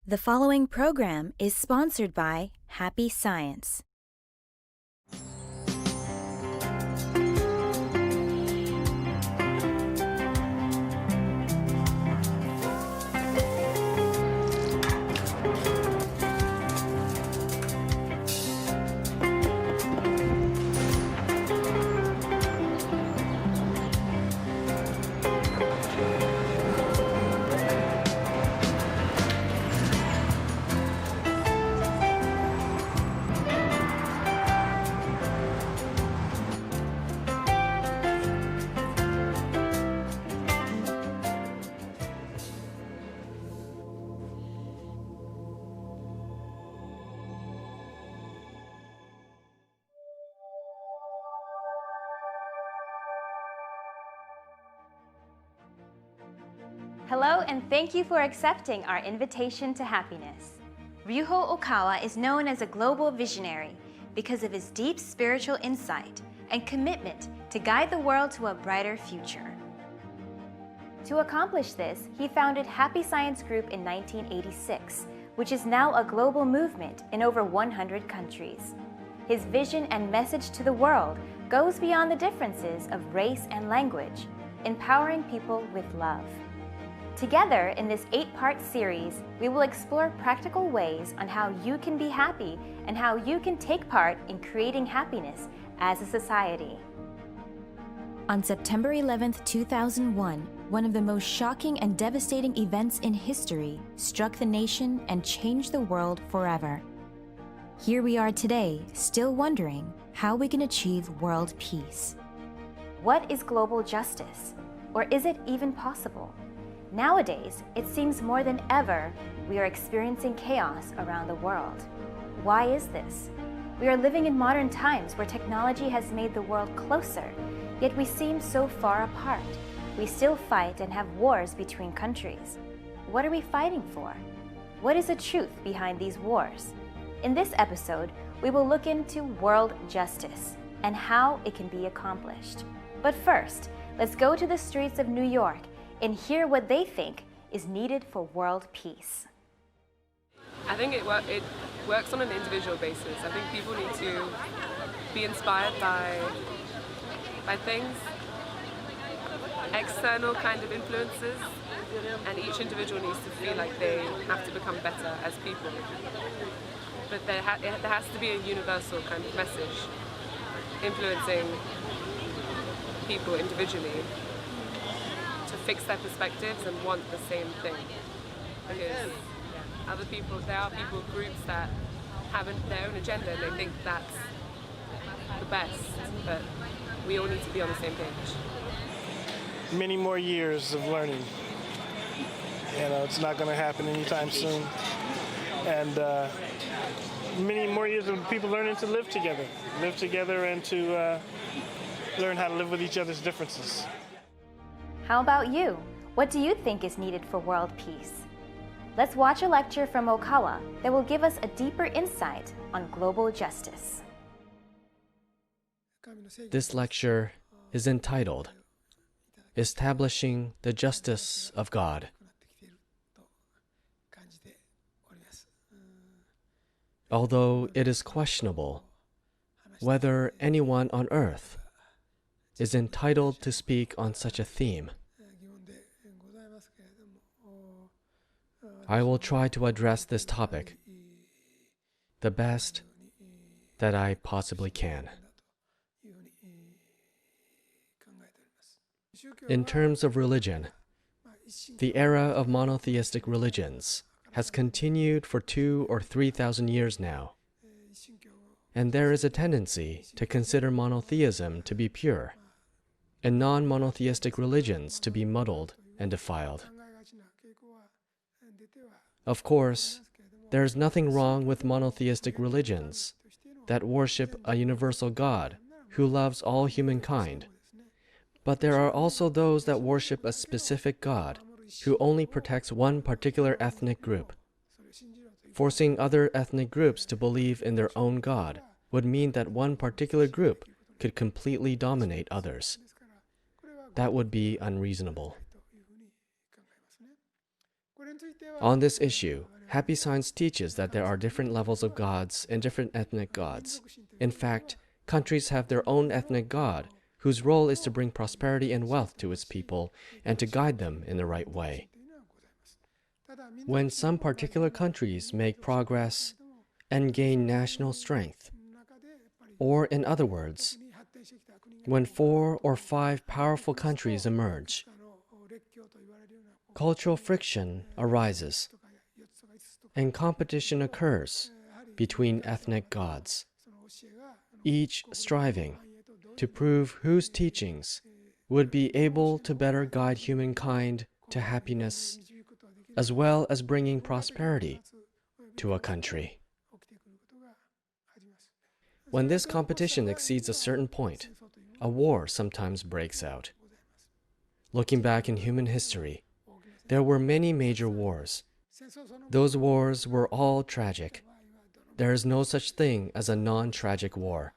The following program is sponsored by Happy Science. Hello, and thank you for accepting our invitation to happiness. Ryuho Okawa is known as a global visionary because of his deep spiritual insight and commitment to guide the world to a brighter future. To accomplish this, he founded Happy Science Group in 1986, which is now a global movement in over 100 countries. His vision and message to the world goes beyond the differences of race and language, empowering people with love. Together, in this 8-part series, we will explore practical ways on how you can be happy and how you can take part in creating happiness as a society. On September 11, 2001, one of the most shocking and devastating events in history struck the nation and changed the world forever. Here we are today, still wondering how we can achieve world peace. What is global justice? Or is it even possible? Nowadays, it seems more than ever we are experiencing chaos around the world. Why is this? We are living in modern times where technology has made the world closer, yet we seem so far apart. We still fight and have wars between countries. What are we fighting for? What is the truth behind these wars? In this episode, we will look into world justice and how it can be accomplished. But first, let's go to the streets of New York and hear what they think is needed for world peace. I think it works on an individual basis. I think people need to be inspired by things, external kind of influences, and each individual needs to feel like they have to become better as people. But there has to be a universal kind of message influencing people individually to fix their perspectives and want the same thing. Because there are people, groups that have their own agenda and they think that's the best, but we all need to be on the same page. Many more years of learning. It's not going to happen anytime soon. And many more years of people learning to live together and to learn how to live with each other's differences. How about you? What do you think is needed for world peace? Let's watch a lecture from Okawa that will give us a deeper insight on global justice. This lecture is entitled Establishing the Justice of God. Although it is questionable whether anyone on earth is entitled to speak on such a theme, I will try to address this topic the best that I possibly can. In terms of religion, the era of monotheistic religions has continued for 2,000 or 3,000 years now, and there is a tendency to consider monotheism to be pure and non-monotheistic religions to be muddled and defiled. Of course, there is nothing wrong with monotheistic religions that worship a universal God who loves all humankind, but there are also those that worship a specific God who only protects one particular ethnic group. Forcing other ethnic groups to believe in their own God would mean that one particular group could completely dominate others. That would be unreasonable. On this issue, Happy Science teaches that there are different levels of gods and different ethnic gods. In fact, countries have their own ethnic god, whose role is to bring prosperity and wealth to its people and to guide them in the right way. When some particular countries make progress and gain national strength, or in other words, when 4 or 5 powerful countries emerge, cultural friction arises, and competition occurs between ethnic gods, each striving to prove whose teachings would be able to better guide humankind to happiness, as well as bringing prosperity to a country. When this competition exceeds a certain point, a war sometimes breaks out. Looking back in human history, there were many major wars. Those wars were all tragic. There is no such thing as a non-tragic war.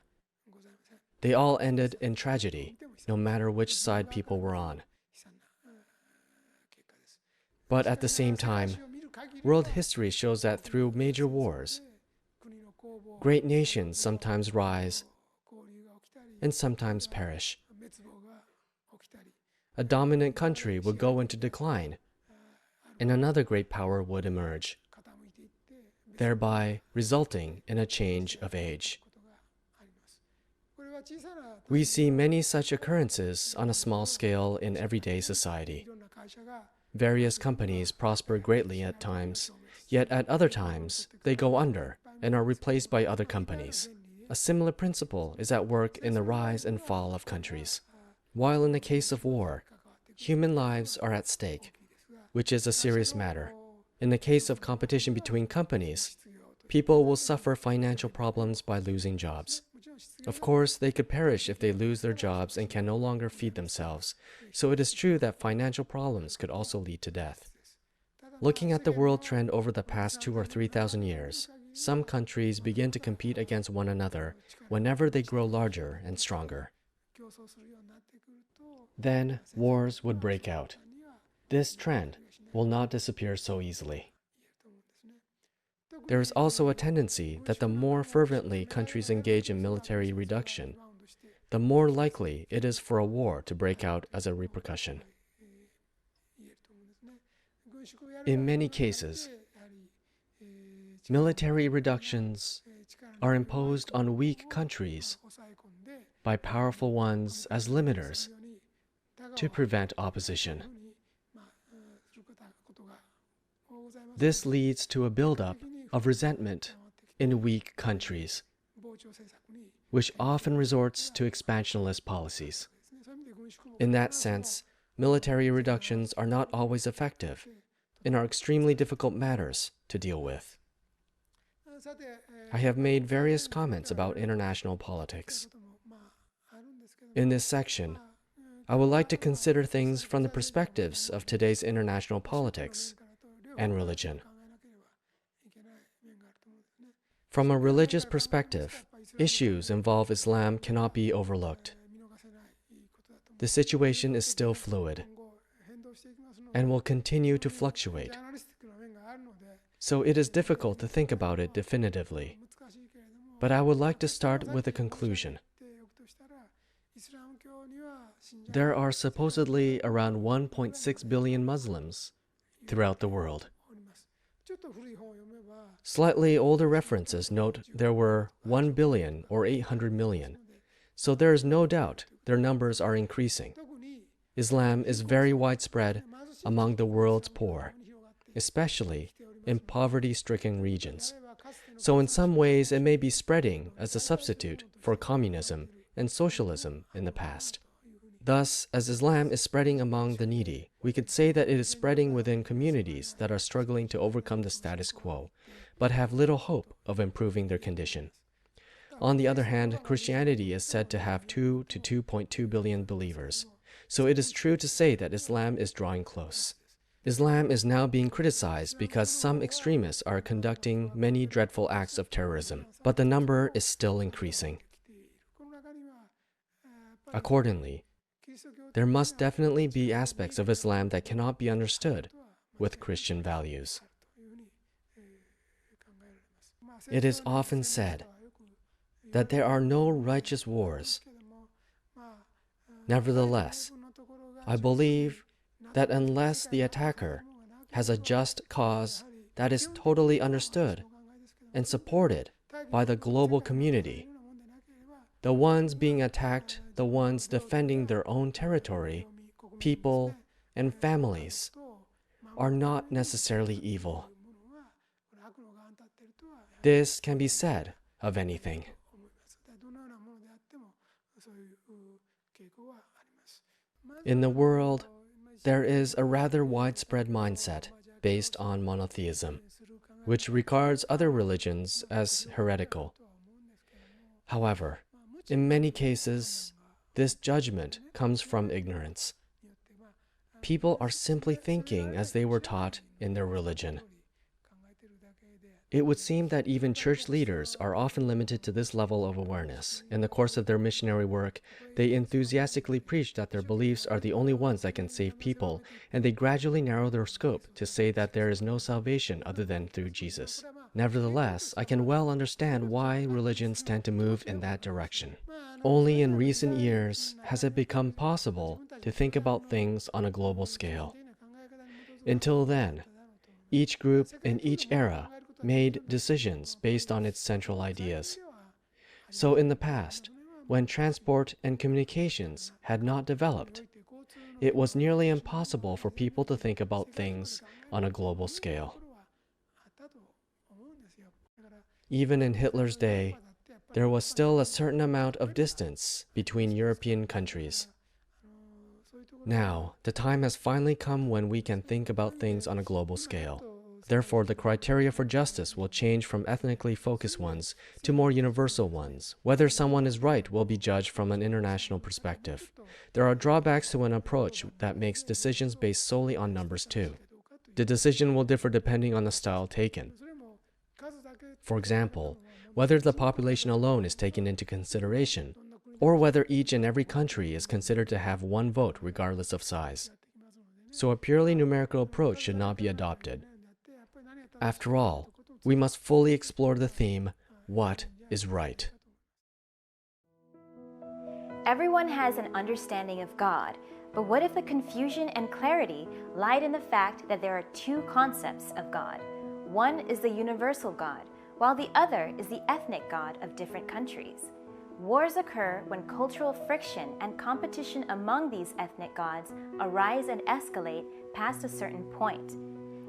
They all ended in tragedy, no matter which side people were on. But at the same time, world history shows that through major wars, great nations sometimes rise and sometimes perish. A dominant country would go into decline, and another great power would emerge, thereby resulting in a change of age. We see many such occurrences on a small scale in everyday society. Various companies prosper greatly at times, yet at other times they go under and are replaced by other companies. A similar principle is at work in the rise and fall of countries. While in the case of war, human lives are at stake, which is a serious matter. In the case of competition between companies, people will suffer financial problems by losing jobs. Of course, they could perish if they lose their jobs and can no longer feed themselves, so it is true that financial problems could also lead to death. Looking at the world trend over the past 2,000 or 3,000 years, some countries begin to compete against one another whenever they grow larger and stronger. Then wars would break out. This trend will not disappear so easily. There is also a tendency that the more fervently countries engage in military reduction, the more likely it is for a war to break out as a repercussion. In many cases, military reductions are imposed on weak countries by powerful ones as limiters to prevent opposition. This leads to a buildup of resentment in weak countries, which often resorts to expansionist policies. In that sense, military reductions are not always effective and are extremely difficult matters to deal with. I have made various comments about international politics. In this section, I would like to consider things from the perspectives of today's international politics and religion. From a religious perspective, issues involving Islam cannot be overlooked. The situation is still fluid and will continue to fluctuate, so it is difficult to think about it definitively. But I would like to start with a conclusion. There are supposedly around 1.6 billion Muslims throughout the world. Slightly older references note there were 1 billion or 800 million, so there is no doubt their numbers are increasing. Islam is very widespread among the world's poor, especially in poverty-stricken regions. So in some ways it may be spreading as a substitute for communism and socialism in the past. Thus, as Islam is spreading among the needy, we could say that it is spreading within communities that are struggling to overcome the status quo, but have little hope of improving their condition. On the other hand, Christianity is said to have 2 to 2.2 billion believers, so it is true to say that Islam is drawing close. Islam is now being criticized because some extremists are conducting many dreadful acts of terrorism, but the number is still increasing. Accordingly, there must definitely be aspects of Islam that cannot be understood with Christian values. It is often said that there are no righteous wars. Nevertheless, I believe that unless the attacker has a just cause that is totally understood and supported by the global community, the ones being attacked, the ones defending their own territory, people, and families, are not necessarily evil. This can be said of anything. In the world, there is a rather widespread mindset based on monotheism, which regards other religions as heretical. However, in many cases, this judgment comes from ignorance. People are simply thinking as they were taught in their religion. It would seem that even church leaders are often limited to this level of awareness. In the course of their missionary work, they enthusiastically preach that their beliefs are the only ones that can save people, and they gradually narrow their scope to say that there is no salvation other than through Jesus. Nevertheless, I can well understand why religions tend to move in that direction. Only in recent years has it become possible to think about things on a global scale. Until then, each group in each era made decisions based on its central ideas. So in the past, when transport and communications had not developed, it was nearly impossible for people to think about things on a global scale. Even in Hitler's day, there was still a certain amount of distance between European countries. Now, the time has finally come when we can think about things on a global scale. Therefore, the criteria for justice will change from ethnically focused ones to more universal ones. Whether someone is right will be judged from an international perspective. There are drawbacks to an approach that makes decisions based solely on numbers too. The decision will differ depending on the style taken. For example, whether the population alone is taken into consideration, or whether each and every country is considered to have one vote regardless of size. So a purely numerical approach should not be adopted. After all, we must fully explore the theme, what is right? Everyone has an understanding of God, but what if the confusion and clarity lied in the fact that there are two concepts of God? One is the universal God, while the other is the ethnic God of different countries. Wars occur when cultural friction and competition among these ethnic gods arise and escalate past a certain point.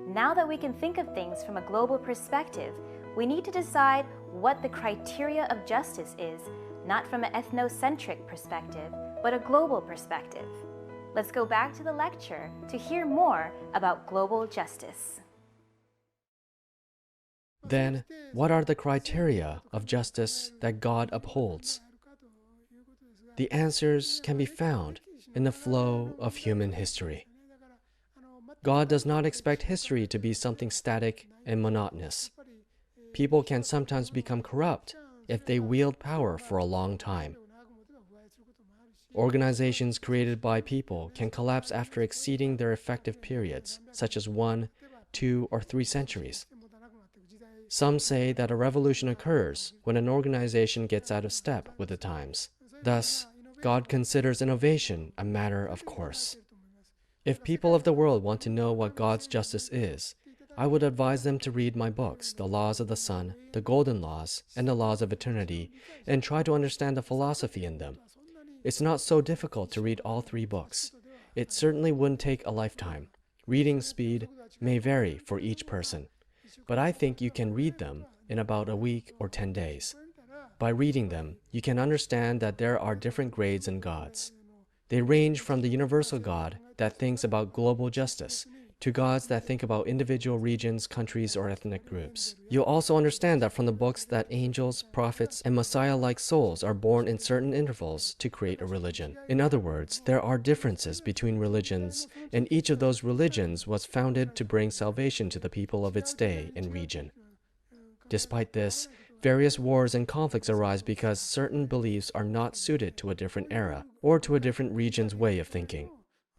Now that we can think of things from a global perspective, we need to decide what the criteria of justice is, not from an ethnocentric perspective, but a global perspective. Let's go back to the lecture to hear more about global justice. Then, what are the criteria of justice that God upholds? The answers can be found in the flow of human history. God does not expect history to be something static and monotonous. People can sometimes become corrupt if they wield power for a long time. Organizations created by people can collapse after exceeding their effective periods, such as 1, 2, or 3 centuries. Some say that a revolution occurs when an organization gets out of step with the times. Thus, God considers innovation a matter of course. If people of the world want to know what God's justice is, I would advise them to read my books, The Laws of the Sun, The Golden Laws, and The Laws of Eternity, and try to understand the philosophy in them. It's not so difficult to read all 3 books. It certainly wouldn't take a lifetime. Reading speed may vary for each person, but I think you can read them in about a week or 10 days. By reading them, you can understand that there are different grades in gods. They range from the universal God that thinks about global justice to gods that think about individual regions, countries, or ethnic groups. You'll also understand that from the books that angels, prophets, and Messiah-like souls are born in certain intervals to create a religion. In other words, there are differences between religions, and each of those religions was founded to bring salvation to the people of its day and region. Despite this, various wars and conflicts arise because certain beliefs are not suited to a different era or to a different region's way of thinking.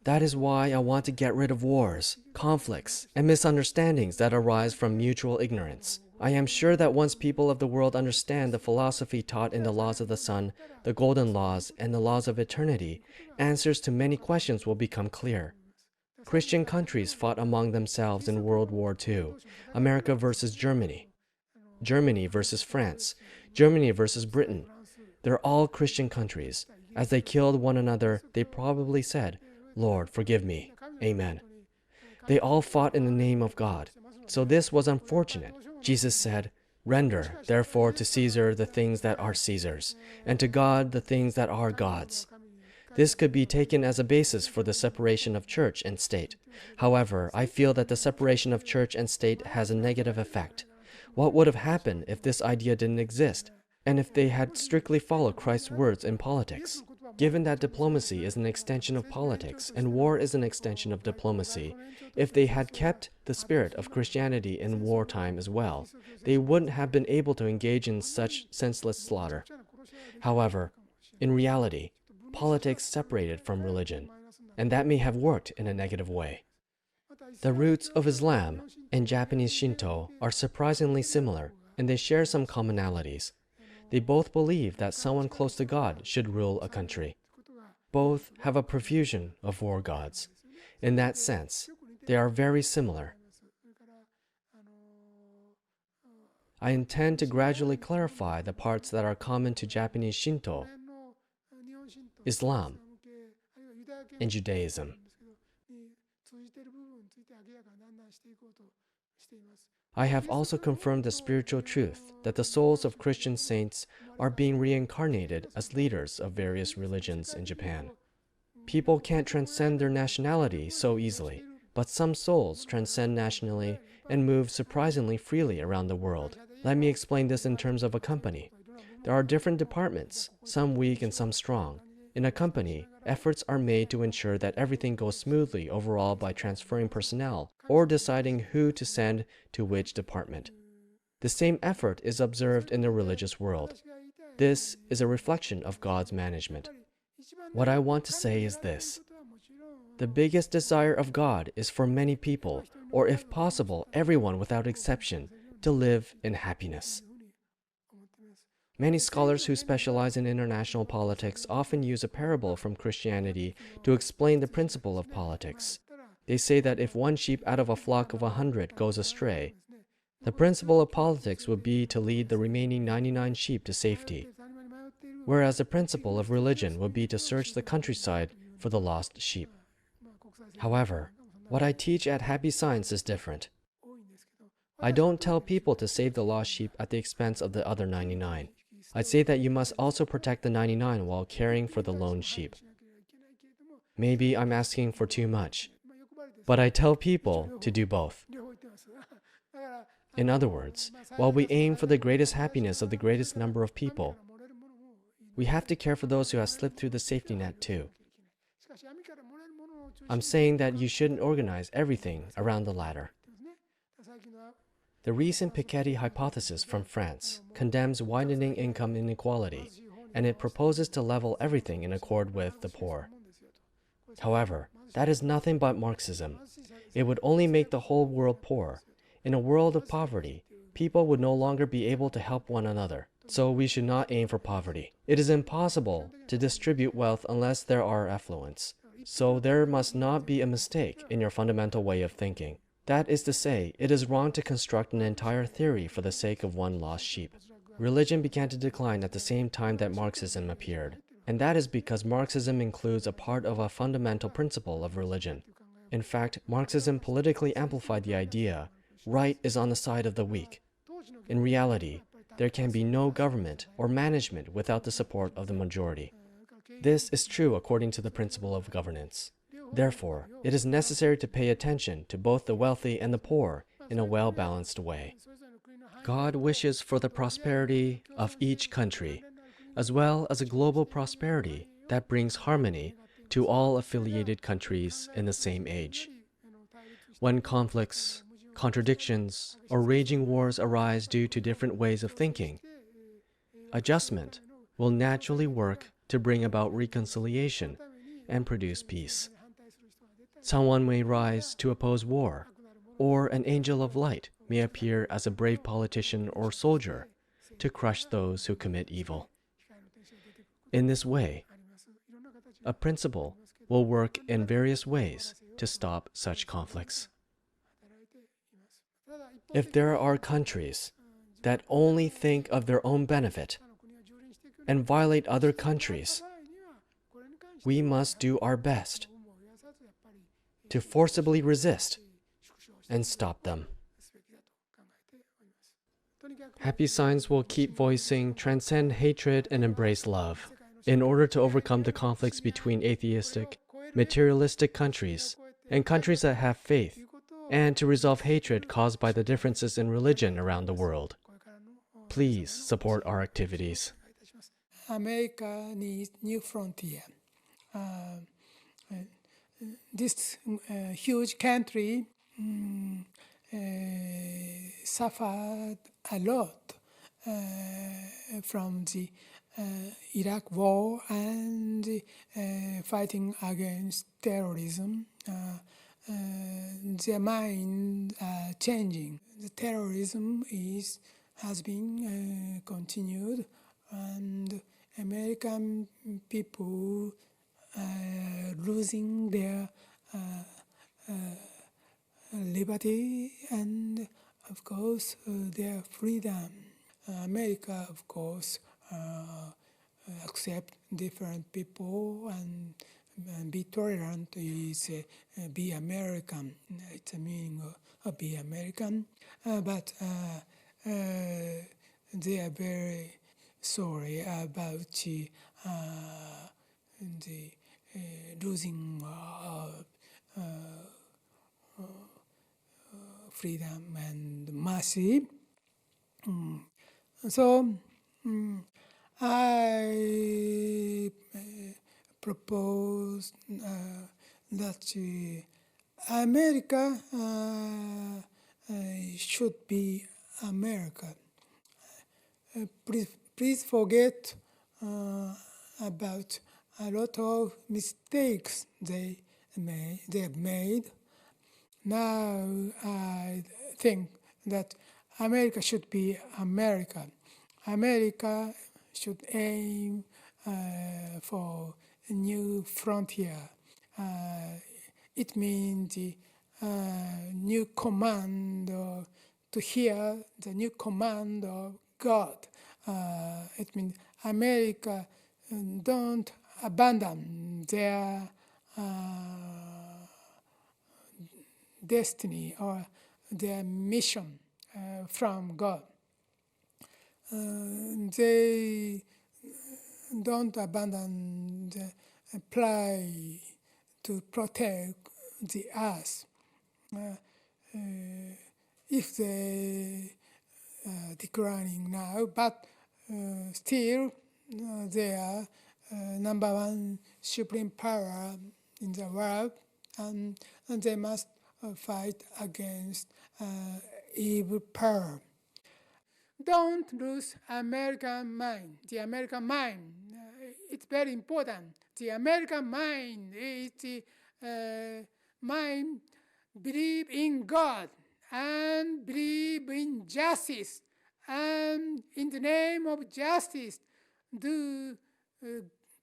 That is why I want to get rid of wars, conflicts, and misunderstandings that arise from mutual ignorance. I am sure that once people of the world understand the philosophy taught in the laws of the sun, the golden laws, and the laws of eternity, answers to many questions will become clear. Christian countries fought among themselves in World War II, America versus Germany, Germany versus France, Germany versus Britain. They're all Christian countries. As they killed one another, they probably said, "Lord, forgive me. Amen." They all fought in the name of God. So this was unfortunate. Jesus said, "Render, therefore, to Caesar the things that are Caesar's, and to God the things that are God's." This could be taken as a basis for the separation of church and state. However, I feel that the separation of church and state has a negative effect. What would have happened if this idea didn't exist, and if they had strictly followed Christ's words in politics? Given that diplomacy is an extension of politics and war is an extension of diplomacy, if they had kept the spirit of Christianity in wartime as well, they wouldn't have been able to engage in such senseless slaughter. However, in reality, politics separated from religion, and that may have worked in a negative way. The roots of Islam and Japanese Shinto are surprisingly similar, and they share some commonalities. They both believe that someone close to God should rule a country. Both have a profusion of war gods. In that sense, they are very similar. I intend to gradually clarify the parts that are common to Japanese Shinto, Islam, and Judaism. I have also confirmed the spiritual truth that the souls of Christian saints are being reincarnated as leaders of various religions in Japan. People can't transcend their nationality so easily, but some souls transcend nationally and move surprisingly freely around the world. Let me explain this in terms of a company. There are different departments, some weak and some strong. In a company, efforts are made to ensure that everything goes smoothly overall by transferring personnel or deciding who to send to which department. The same effort is observed in the religious world. This is a reflection of God's management. What I want to say is this. The biggest desire of God is for many people, or if possible, everyone without exception, to live in happiness. Many scholars who specialize in international politics often use a parable from Christianity to explain the principle of politics. They say that if one sheep out of a flock of 100 goes astray, the principle of politics would be to lead the remaining 99 sheep to safety, whereas the principle of religion would be to search the countryside for the lost sheep. However, what I teach at Happy Science is different. I don't tell people to save the lost sheep at the expense of the other 99. I say that you must also protect the 99 while caring for the lone sheep. Maybe I'm asking for too much, but I tell people to do both. In other words, while we aim for the greatest happiness of the greatest number of people, we have to care for those who have slipped through the safety net too. I'm saying that you shouldn't organize everything around the ladder. The recent Piketty hypothesis from France condemns widening income inequality, and it proposes to level everything in accord with the poor. However, that is nothing but Marxism. It would only make the whole world poor. In a world of poverty, people would no longer be able to help one another. So we should not aim for poverty. It is impossible to distribute wealth unless there are affluents. So there must not be a mistake in your fundamental way of thinking. That is to say, it is wrong to construct an entire theory for the sake of one lost sheep. Religion began to decline at the same time that Marxism appeared, and that is because Marxism includes a part of a fundamental principle of religion. In fact, Marxism politically amplified the idea, right is on the side of the weak. In reality, there can be no government or management without the support of the majority. This is true according to the principle of governance. Therefore, it is necessary to pay attention to both the wealthy and the poor in a well-balanced way. God wishes for the prosperity of each country, as well as a global prosperity that brings harmony to all affiliated countries in the same age. When conflicts, contradictions, or raging wars arise due to different ways of thinking, adjustment will naturally work to bring about reconciliation and produce peace. Someone may rise to oppose war, or an angel of light may appear as a brave politician or soldier to crush those who commit evil. In this way, a principle will work in various ways to stop such conflicts. If there are countries that only think of their own benefit and violate other countries, we must do our best to forcibly resist and stop them. Happy Signs will keep voicing transcend hatred and embrace love in order to overcome the conflicts between atheistic, materialistic countries and countries that have faith, and to resolve hatred caused by the differences in religion around the world. Please support our activities. America needs new frontier. This huge country suffered a lot from the Iraq war and fighting against terrorism. Their mind are changing. The terrorism has been continued, and American people are losing their liberty and, of course, their freedom. America, of course, accept different people and be tolerant is be American. It's a meaning of be American, but they are very sorry about the losing freedom and mercy. So I propose that America should be America. Please forget about a lot of mistakes they have made. Now I think that America should be America. America should aim for a new frontier. It means the new command to hear the new command of God. It means America don't abandon their destiny or their mission from God. They don't abandon the apply to protect the earth. If they are declining now, but still they are number one supreme power in the world, and they must fight against evil power. Don't lose American mind. The American mind, it's very important. The American mind is the mind believe in God and believe in justice, and in the name of justice do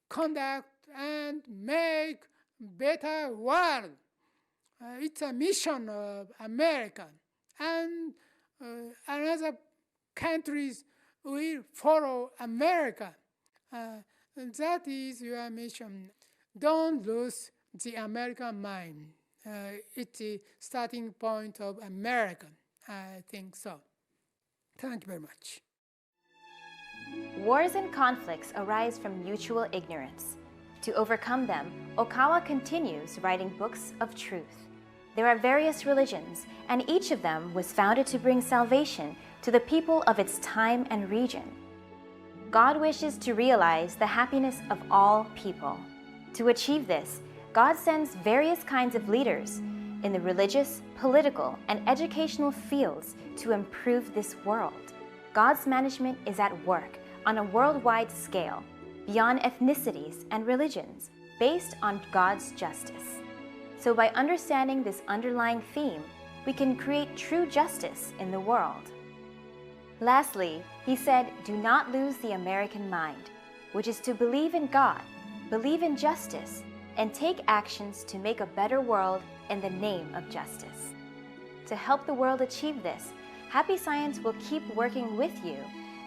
conduct and make better world. It's a mission of America, and another countries will follow America. That is your mission. Don't lose the American mind. It's the starting point of America. I think so. Thank you very much. Wars and conflicts arise from mutual ignorance. To overcome them, Okawa continues writing books of truth. There are various religions, and each of them was founded to bring salvation to the people of its time and region. God wishes to realize the happiness of all people. To achieve this, God sends various kinds of leaders in the religious, political, and educational fields to improve this world. God's management is at work on a worldwide scale, beyond ethnicities and religions, based on God's justice. So by understanding this underlying theme, we can create true justice in the world. Lastly, he said, do not lose the American mind, which is to believe in God, believe in justice, and take actions to make a better world in the name of justice. To help the world achieve this, Happy Science will keep working with you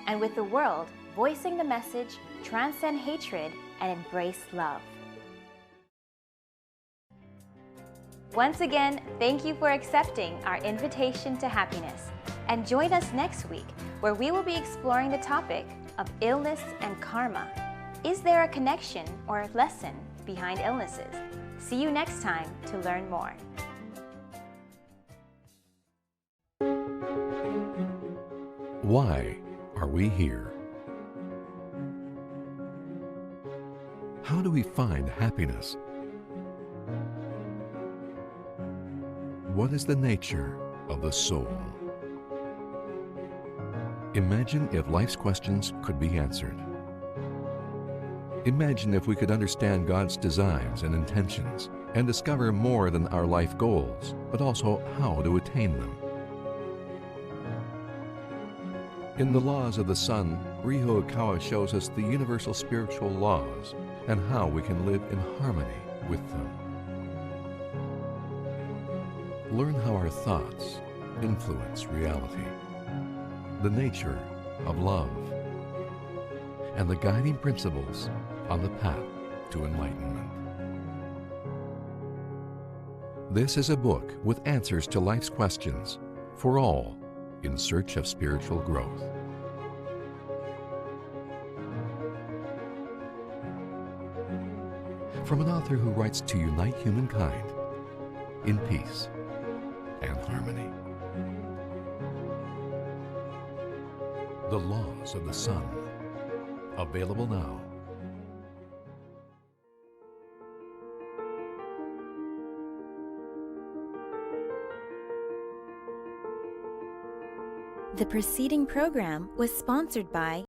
and with the world, voicing the message, transcend hatred, and embrace love. Once again, thank you for accepting our invitation to happiness. And join us next week, where we will be exploring the topic of illness and karma. Is there a connection or a lesson behind illnesses? See you next time to learn more. Why are we here? How do we find happiness? What is the nature of the soul? Imagine if life's questions could be answered. Imagine if we could understand God's designs and intentions and discover more than our life goals, but also how to attain them. In The Laws of the Sun, Ryuho Okawa shows us the universal spiritual laws and how we can live in harmony with them. Learn how our thoughts influence reality, the nature of love, and the guiding principles on the path to enlightenment. This is a book with answers to life's questions for all in search of spiritual growth. From an author who writes to unite humankind in peace and harmony. The Laws of the Sun. Available now. The preceding program was sponsored by